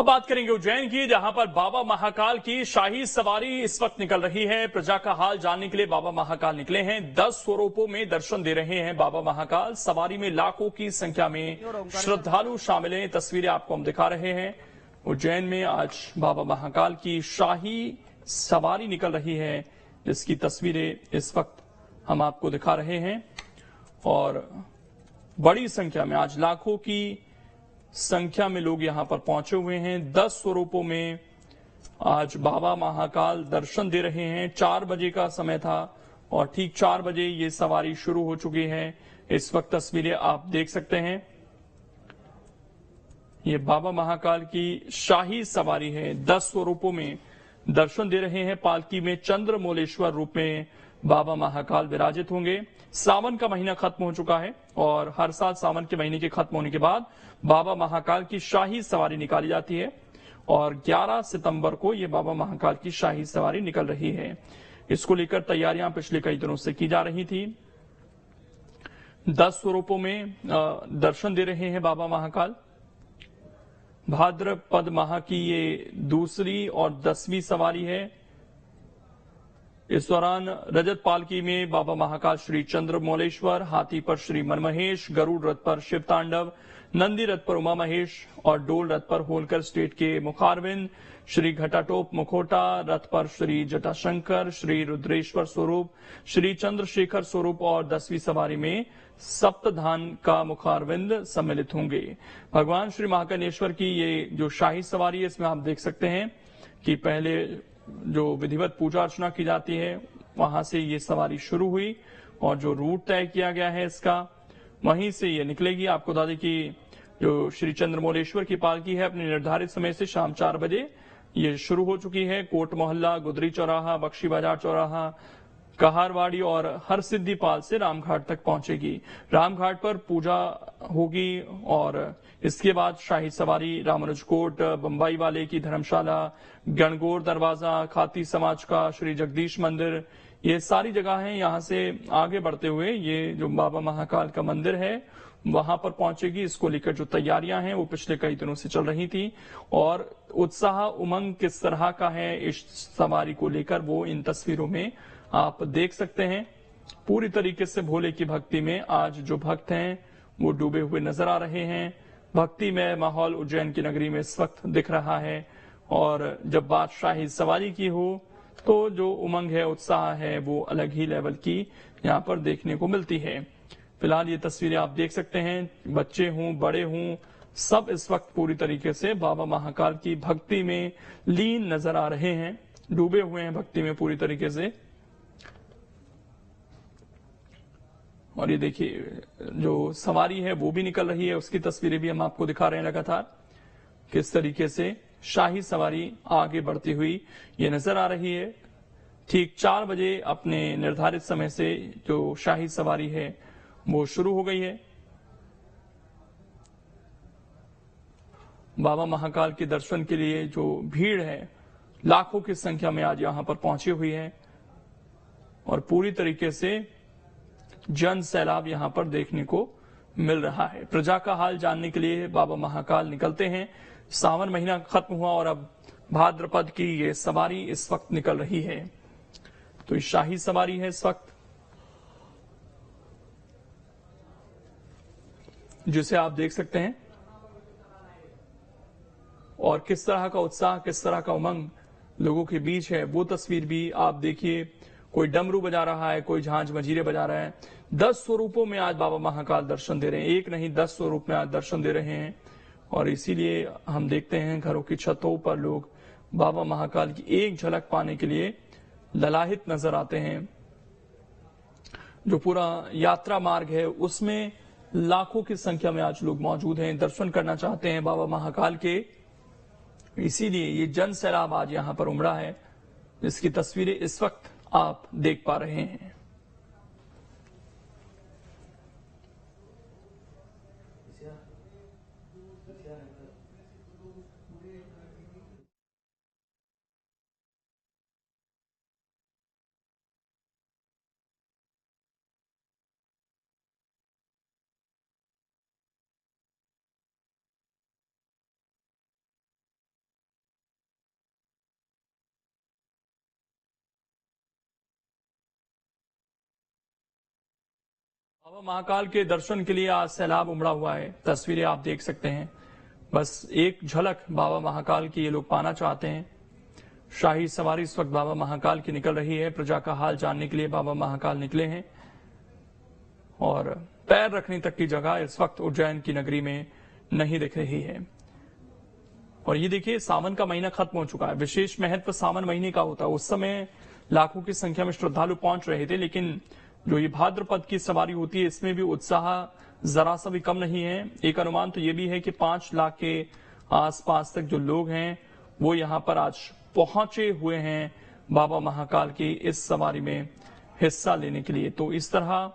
अब बात करेंगे उज्जैन की, जहां पर बाबा महाकाल की शाही सवारी इस वक्त निकल रही है। प्रजा का हाल जानने के लिए बाबा महाकाल निकले हैं। 10 स्वरूपों में दर्शन दे रहे हैं बाबा महाकाल। सवारी में लाखों की संख्या में श्रद्धालु शामिल हैं। तस्वीरें आपको हम दिखा रहे हैं। उज्जैन में आज बाबा महाकाल की शाही सवारी निकल रही है, जिसकी तस्वीरें इस वक्त हम आपको दिखा रहे हैं। और बड़ी संख्या में, आज लाखों की संख्या में लोग यहां पर पहुंचे हुए हैं। 10 स्वरूपों में आज बाबा महाकाल दर्शन दे रहे हैं। 4 बजे का समय था और ठीक 4 बजे ये सवारी शुरू हो चुकी है। इस वक्त तस्वीरें आप देख सकते हैं। ये बाबा महाकाल की शाही सवारी है। 10 स्वरूपों में दर्शन दे रहे हैं। पालकी में चंद्रमौलेश्वर रूप में बाबा महाकाल विराजित होंगे। सावन का महीना खत्म हो चुका है और हर साल सावन के महीने के खत्म होने के बाद बाबा महाकाल की शाही सवारी निकाली जाती है और 11 सितंबर को ये बाबा महाकाल की शाही सवारी निकल रही है। इसको लेकर तैयारियां पिछले कई दिनों से की जा रही थी। 10 स्वरूपों में दर्शन दे रहे हैं बाबा महाकाल। भाद्रपद माह की ये दूसरी और 10वीं सवारी है। इस दौरान रजत पालकी में बाबा महाकाल श्री चंद्रमौलेश्वर, हाथी पर श्री मनमहेश, गरुड़ रथ पर शिव तांडव, नंदी रथ पर उमा महेश और डोल रथ पर होलकर स्टेट के मुखारविंद, श्री घटाटोप मुखोटा रथ पर श्री जटाशंकर, श्री रुद्रेश्वर स्वरूप, श्री चंद्रशेखर स्वरूप और 10वीं सवारी में सप्तधान का मुखारविंद सम्मिलित होंगे। भगवान श्री महाकालेश्वर की ये जो शाही सवारी है, इसमें आप देख सकते हैं कि पहले जो विधिवत पूजा अर्चना की जाती है, वहां से ये सवारी शुरू हुई और जो रूट तय किया गया है इसका, वहीं से ये निकलेगी। आपको बता दें कि जो श्री चंद्रमौलेश्वर की पालकी है, अपने निर्धारित समय से शाम 4 बजे ये शुरू हो चुकी है। कोट मोहल्ला, गुदरी चौराहा, बख्शी बाजार चौराहा, कहारवाड़ी और हर सिद्धिपाल से रामघाट तक पहुंचेगी। रामघाट पर पूजा होगी और इसके बाद शाही सवारी रामानुजकोट, बम्बई वाले की धर्मशाला, गणगौर दरवाजा, खाती समाज का श्री जगदीश मंदिर, ये सारी जगह हैं। यहां से आगे बढ़ते हुए ये जो बाबा महाकाल का मंदिर है वहां पर पहुंचेगी। इसको लेकर जो तैयारियां हैं वो पिछले कई दिनों से चल रही थी और उत्साह उमंग किस तरह का है इस सवारी को लेकर वो इन तस्वीरों में आप देख सकते हैं। पूरी तरीके से भोले की भक्ति में आज जो भक्त हैं वो डूबे हुए नजर आ रहे हैं। भक्ति में माहौल उज्जैन की नगरी में इस वक्त दिख रहा है और जब बात शाही सवारी की हो तो जो उमंग है, उत्साह है, वो अलग ही लेवल की यहाँ पर देखने को मिलती है। फिलहाल ये तस्वीरें आप देख सकते हैं। बच्चे हों, बड़े हों, सब इस वक्त पूरी तरीके से बाबा महाकाल की भक्ति में लीन नजर आ रहे हैं, डूबे हुए हैं भक्ति में पूरी तरीके से। और ये देखिए जो सवारी है वो भी निकल रही है, उसकी तस्वीरें भी हम आपको दिखा रहे हैं लगातार, किस तरीके से शाही सवारी आगे बढ़ती हुई ये नजर आ रही है। ठीक 4 बजे अपने निर्धारित समय से जो शाही सवारी है वो शुरू हो गई है। बाबा महाकाल के दर्शन के लिए जो भीड़ है, लाखों की संख्या में आज यहां पर पहुंची हुई है और पूरी तरीके से जन सैलाब यहां पर देखने को मिल रहा है। प्रजा का हाल जानने के लिए बाबा महाकाल निकलते हैं। सावन महीना खत्म हुआ और अब भाद्रपद की ये सवारी इस वक्त निकल रही है। तो ये शाही सवारी है इस वक्त, जिसे आप देख सकते हैं। और किस तरह का उत्साह, किस तरह का उमंग लोगों के बीच है, वो तस्वीर भी आप देखिए। कोई डमरू बजा रहा है, कोई झांझ मजीरे बजा रहा है। 10 स्वरूपों में आज बाबा महाकाल दर्शन दे रहे हैं। एक नहीं, 10 स्वरूप में आज दर्शन दे रहे हैं और इसीलिए हम देखते हैं घरों की छतों पर लोग बाबा महाकाल की एक झलक पाने के लिए ललाहित नजर आते हैं। जो पूरा यात्रा मार्ग है उसमें लाखों की संख्या में आज लोग मौजूद हैं, दर्शन करना चाहते हैं बाबा महाकाल के। इसीलिए ये जन सैलाब आज यहां पर उमड़ा है, जिसकी तस्वीरें इस वक्त आप देख पा रहे हैं। बाबा महाकाल के दर्शन के लिए आज सैलाब उमड़ा हुआ है। तस्वीरें आप देख सकते हैं। बस एक झलक बाबा महाकाल की ये लोग पाना चाहते हैं। शाही सवारी इस वक्त बाबा महाकाल की निकल रही है। प्रजा का हाल जानने के लिए बाबा महाकाल निकले हैं और पैर रखने तक की जगह इस वक्त उज्जैन की नगरी में नहीं दिख रही है। और ये देखिए, सावन का महीना खत्म हो चुका है। विशेष महत्व सावन महीने का होता है। उस समय लाखों की संख्या में श्रद्धालु पहुंच रहे थे, लेकिन जो ये भाद्रपद की सवारी होती है इसमें भी उत्साह जरा सा भी कम नहीं है। एक अनुमान तो ये भी है कि 5 लाख के आसपास तक जो लोग हैं वो यहाँ पर आज पहुंचे हुए हैं बाबा महाकाल की इस सवारी में हिस्सा लेने के लिए। तो इस तरह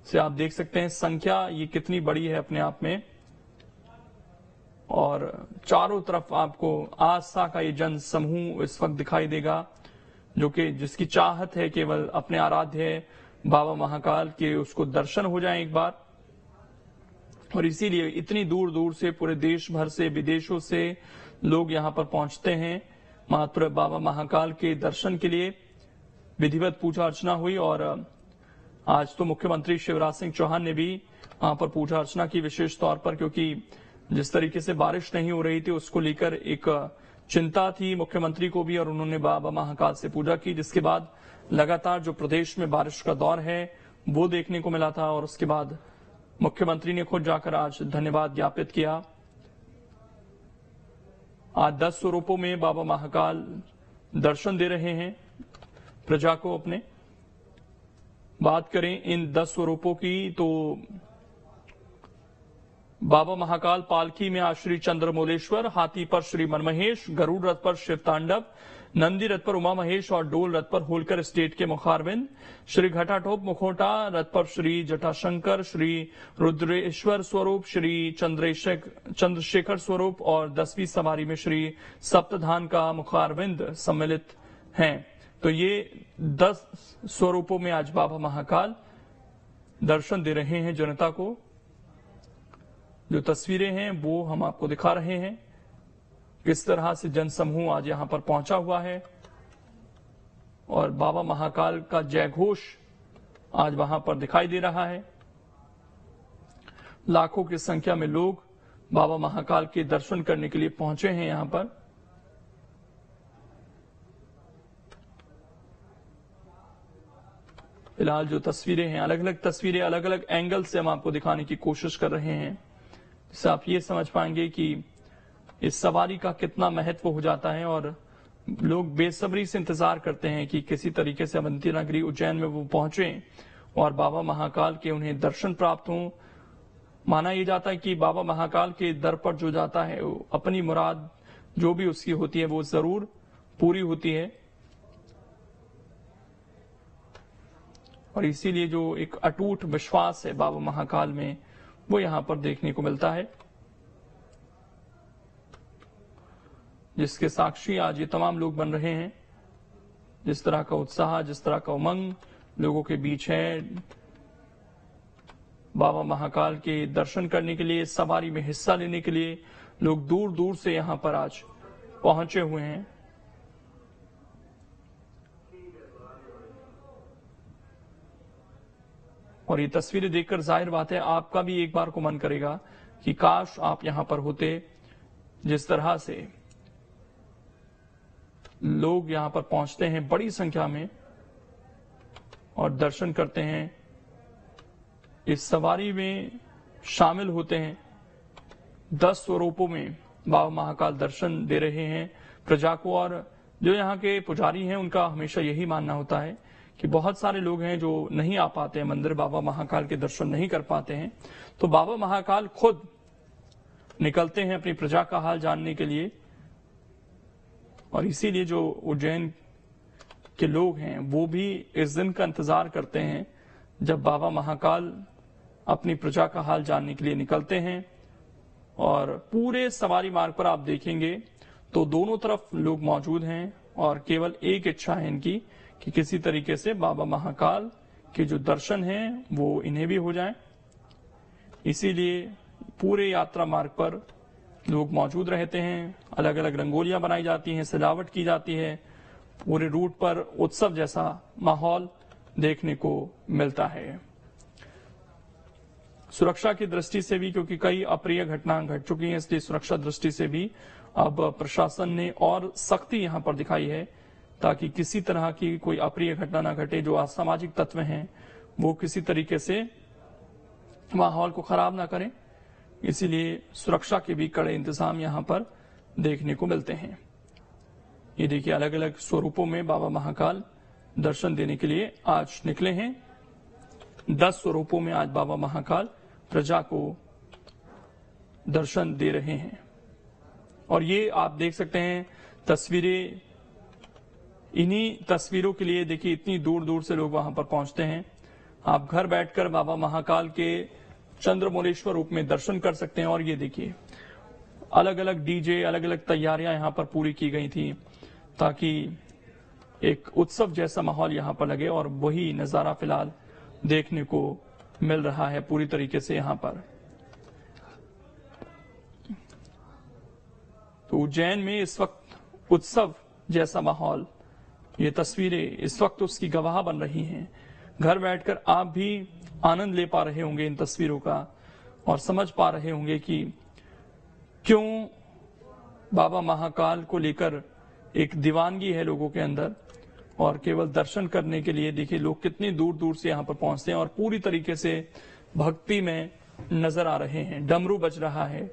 से आप देख सकते हैं संख्या ये कितनी बड़ी है अपने आप में। और चारों तरफ आपको आस्था का ये जन समूह इस वक्त दिखाई देगा, जो कि जिसकी चाहत है केवल अपने आराध्य बाबा महाकाल के उसको दर्शन हो जाए एक बार। और इसीलिए इतनी दूर दूर से, पूरे देश भर से, विदेशों से लोग यहाँ पर पहुंचते हैं महापुर बाबा महाकाल के दर्शन के लिए। विधिवत पूजा अर्चना हुई और आज तो मुख्यमंत्री शिवराज सिंह चौहान ने भी वहां पर पूजा अर्चना की, विशेष तौर पर क्योंकि जिस तरीके से बारिश नहीं हो रही थी उसको लेकर एक चिंता थी मुख्यमंत्री को भी, और उन्होंने बाबा महाकाल से पूजा की, जिसके बाद लगातार जो प्रदेश में बारिश का दौर है वो देखने को मिला था। और उसके बाद मुख्यमंत्री ने खुद जाकर आज धन्यवाद ज्ञापित किया। आज 10 स्वरूपों में बाबा महाकाल दर्शन दे रहे हैं प्रजा को अपने। बात करें इन 10 स्वरूपों की तो बाबा महाकाल पालकी में आज श्री चंद्रमौलेश्वर, हाथी पर श्री मनमहेश, गरुड़ रथ पर शिव तांडव, नंदी रथ पर उमा महेश और डोल रथ पर होलकर स्टेट के मुखारविंद, श्री घटाटोप मुखोटा रथ पर श्री जटाशंकर, श्री रुद्रेश्वर स्वरूप, श्री चंद्रशेखर स्वरूप और 10वीं सवारी में श्री सप्तधान का मुखारविंद सम्मिलित हैं। तो ये 10 स्वरूपों में आज बाबा महाकाल दर्शन दे रहे हैं जनता को। जो तस्वीरें हैं वो हम आपको दिखा रहे हैं, किस तरह से जनसमूह आज यहां पर पहुंचा हुआ है और बाबा महाकाल का जय घोष आज वहां पर दिखाई दे रहा है। लाखों की संख्या में लोग बाबा महाकाल के दर्शन करने के लिए पहुंचे हैं यहां पर। फिलहाल जो तस्वीरें हैं, अलग अलग तस्वीरें अलग अलग एंगल से हम आपको दिखाने की कोशिश कर रहे हैं, जिससे आप ये समझ पाएंगे कि इस सवारी का कितना महत्व हो जाता है। और लोग बेसब्री से इंतजार करते हैं कि किसी तरीके से अवंती नगरी उज्जैन में वो पहुंचे और बाबा महाकाल के उन्हें दर्शन प्राप्त हों। माना यह जाता है कि बाबा महाकाल के दर पर जो जाता है वो अपनी मुराद जो भी उसकी होती है वो जरूर पूरी होती है। और इसीलिए जो एक अटूट विश्वास है बाबा महाकाल में वो यहां पर देखने को मिलता है, जिसके साक्षी आज ये तमाम लोग बन रहे हैं। जिस तरह का उत्साह, जिस तरह का उमंग लोगों के बीच है बाबा महाकाल के दर्शन करने के लिए, सवारी में हिस्सा लेने के लिए लोग दूर दूर से यहां पर आज पहुंचे हुए हैं। और ये तस्वीरें देखकर जाहिर बात है आपका भी एक बार को मन करेगा कि काश आप यहां पर होते। जिस तरह से लोग यहां पर पहुंचते हैं बड़ी संख्या में और दर्शन करते हैं, इस सवारी में शामिल होते हैं। 10 स्वरूपों में बाबा महाकाल दर्शन दे रहे हैं प्रजा को। और जो यहाँ के पुजारी हैं उनका हमेशा यही मानना होता है कि बहुत सारे लोग हैं जो नहीं आ पाते हैं मंदिर, बाबा महाकाल के दर्शन नहीं कर पाते हैं, तो बाबा महाकाल खुद निकलते हैं अपनी प्रजा का हाल जानने के लिए। और इसीलिए जो उज्जैन के लोग हैं वो भी इस दिन का इंतजार करते हैं जब बाबा महाकाल अपनी प्रजा का हाल जानने के लिए निकलते हैं। और पूरे सवारी मार्ग पर आप देखेंगे तो दोनों तरफ लोग मौजूद हैं और केवल एक इच्छा है इनकी कि किसी तरीके से बाबा महाकाल के जो दर्शन हैं वो इन्हें भी हो जाएं। इसीलिए पूरे यात्रा मार्ग पर लोग मौजूद रहते हैं, अलग अलग रंगोलियां बनाई जाती हैं, सजावट की जाती है, पूरे रूट पर उत्सव जैसा माहौल देखने को मिलता है। सुरक्षा की दृष्टि से भी, क्योंकि कई अप्रिय घटना घट चुकी हैं, इसलिए सुरक्षा दृष्टि से भी अब प्रशासन ने और सख्ती यहां पर दिखाई है ताकि किसी तरह की कोई अप्रिय घटना ना घटे। जो असामाजिक तत्व हैं वो किसी तरीके से माहौल को खराब ना करें, इसीलिए सुरक्षा के भी कड़े इंतजाम यहां पर देखने को मिलते हैं। ये देखिए, अलग अलग स्वरूपों में बाबा महाकाल दर्शन देने के लिए आज निकले हैं। 10 स्वरूपों में आज बाबा महाकाल प्रजा को दर्शन दे रहे हैं। और ये आप देख सकते हैं तस्वीरें, इन्हीं तस्वीरों के लिए देखिए इतनी दूर दूर से लोग वहां पर पहुंचते हैं। आप घर बैठकर बाबा महाकाल के चंद्रमौलेश्वर रूप में दर्शन कर सकते हैं। और ये देखिए, अलग अलग डीजे, अलग अलग तैयारियां यहां पर पूरी की गई थी ताकि एक उत्सव जैसा माहौल यहां पर लगे, और वही नजारा फिलहाल देखने को मिल रहा है पूरी तरीके से यहां पर। तो उज्जैन में इस वक्त उत्सव जैसा माहौल, ये तस्वीरें इस वक्त उसकी गवाह बन रही हैं। घर बैठकर आप भी आनंद ले पा रहे होंगे इन तस्वीरों का और समझ पा रहे होंगे कि क्यों बाबा महाकाल को लेकर एक दीवानगी है लोगों के अंदर। और केवल दर्शन करने के लिए देखिए लोग कितनी दूर दूर से यहां पर पहुंचते हैं और पूरी तरीके से भक्ति में नजर आ रहे हैं। डमरू बज रहा है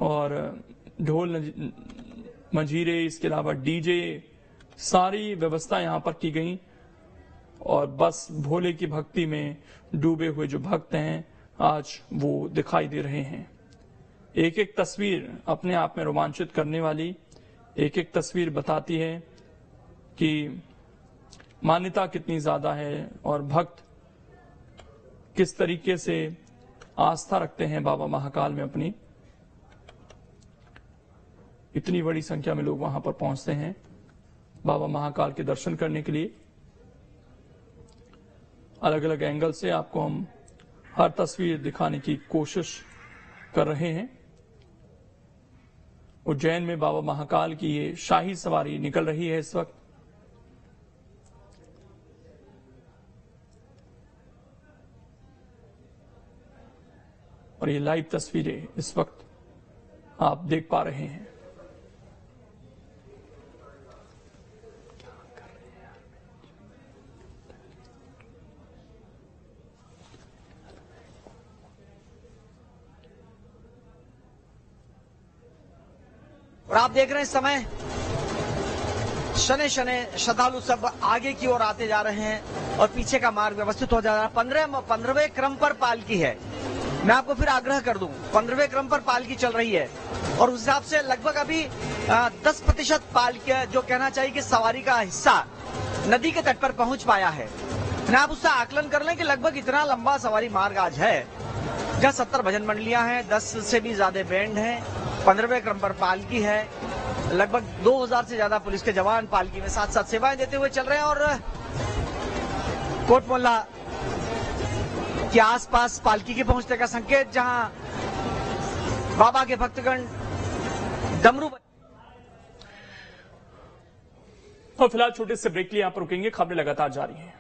और ढोल मंजीरे, इसके अलावा डीजे, सारी व्यवस्था यहां पर की गई। और बस भोले की भक्ति में डूबे हुए जो भक्त हैं आज वो दिखाई दे रहे हैं। एक एक तस्वीर अपने आप में रोमांचित करने वाली, एक एक तस्वीर बताती है कि मान्यता कितनी ज्यादा है और भक्त किस तरीके से आस्था रखते हैं बाबा महाकाल में अपनी। इतनी बड़ी संख्या में लोग वहां पर पहुंचते हैं बाबा महाकाल के दर्शन करने के लिए। अलग अलग एंगल से आपको हम हर तस्वीर दिखाने की कोशिश कर रहे हैं। उज्जैन में बाबा महाकाल की ये शाही सवारी निकल रही है इस वक्त। और ये लाइव तस्वीरें इस वक्त आप देख पा रहे हैं। और आप देख रहे हैं इस समय शने शने श्रद्धालु सब आगे की ओर आते जा रहे हैं और पीछे का मार्ग व्यवस्थित हो जा रहा है। 15वें क्रम पर पालकी है। मैं आपको फिर आग्रह कर दूं, 15वें क्रम पर पालकी चल रही है और उस हिसाब से लगभग अभी 10% पालकी, जो कहना चाहिए कि सवारी का हिस्सा नदी के तट पर पहुंच पाया है। आप उससे आकलन कर लें कि लगभग इतना लंबा सवारी मार्ग आज है, जहाँ 70 भजन मंडलियां हैं, 10 से भी ज्यादा बैंड हैं, 15वें क्रम पर पालकी है। लगभग 2000 से ज्यादा पुलिस के जवान पालकी में साथ साथ सेवाएं देते हुए चल रहे हैं और कोट मोहल्ला के आसपास पालकी के पहुंचने का संकेत, जहां बाबा के भक्तगण डमरू। और फिलहाल छोटे से ब्रेक लिए यहां पर रुकेंगे, खबरें लगातार जारी हैं।